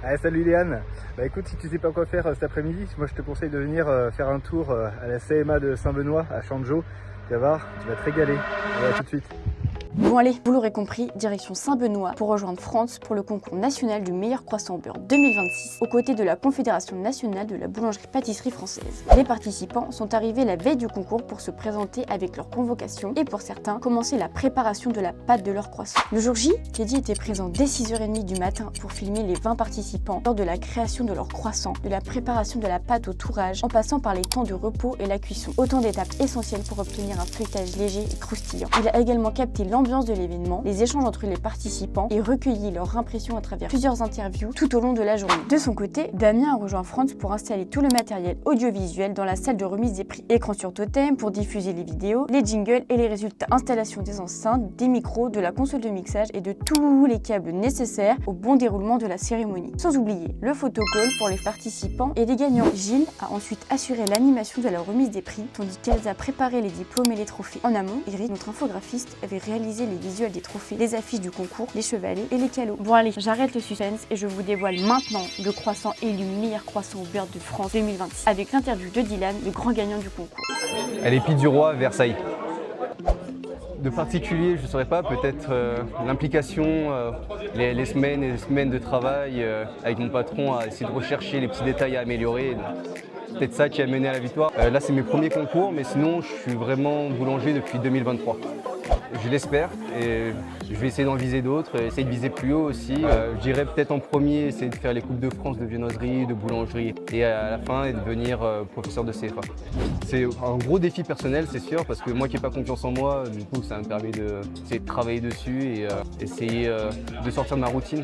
Ah, salut Léane. Bah écoute, si tu sais pas quoi faire cet après-midi, moi je te conseille de venir faire un tour à la CMA de Saint-Benoît à Changeau. Tu vas voir, tu vas te régaler. Allez, à tout de suite. Bon allez, vous l'aurez compris, direction Saint-Benoît pour rejoindre France pour le concours national du meilleur croissant au beurre 2026 aux côtés de la Confédération nationale de la boulangerie-pâtisserie française. Les participants sont arrivés la veille du concours pour se présenter avec leur convocation et pour certains, commencer la préparation de la pâte de leur croissant. Le jour J, Teddy était présent dès 6h30 du matin pour filmer les 20 participants lors de la création de leur croissant, de la préparation de la pâte au tourage, en passant par les temps de repos et la cuisson. Autant d'étapes essentielles pour obtenir un feuilletage léger et croustillant. Il a également capté l'ambiance de l'événement, les échanges entre les participants et recueilli leurs impressions à travers plusieurs interviews tout au long de la journée. De son côté, Damien a rejoint France pour installer tout le matériel audiovisuel dans la salle de remise des prix. Écran sur totem pour diffuser les vidéos, les jingles et les résultats. Installation des enceintes, des micros, de la console de mixage et de tous les câbles nécessaires au bon déroulement de la cérémonie. Sans oublier le photocall pour les participants et les gagnants. Gilles a ensuite assuré l'animation de la remise des prix, tandis qu'Elsa a préparé les diplômes et les trophées. En amont, Iris, notre infographiste, avait réalisé les visuels des trophées, les affiches du concours, les chevalets et les calots. Bon allez, j'arrête le suspense et je vous dévoile maintenant le croissant élu meilleur croissant au beurre de France 2026 avec l'interview de Dylan, le grand gagnant du concours. Elle est Pied du Roi, Versailles. De particulier, je ne saurais pas, peut-être l'implication, les semaines et les semaines de travail avec mon patron à essayer de rechercher les petits détails à améliorer. Peut-être ça qui a mené à la victoire. Là, c'est mes premiers concours, mais sinon, je suis vraiment boulanger depuis 2023. Je l'espère et je vais essayer d'en viser d'autres, essayer de viser plus haut aussi. Je dirais peut-être en premier, essayer de faire les Coupes de France de viennoiserie, de boulangerie et à la fin et devenir professeur de CFA. C'est un gros défi personnel, c'est sûr, parce que moi qui n'ai pas confiance en moi, du coup ça me permet d'essayer de travailler dessus et essayer de sortir de ma routine.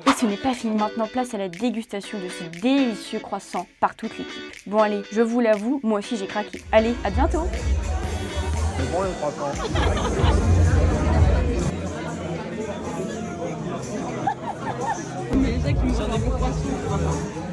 Et ce n'est pas fini, maintenant place à la dégustation de ce délicieux croissant par toute l'équipe. Bon allez, je vous l'avoue, moi aussi j'ai craqué. Allez, à bientôt. C'est bon le croissant. Mais les gens qui nous en ont pour croissant.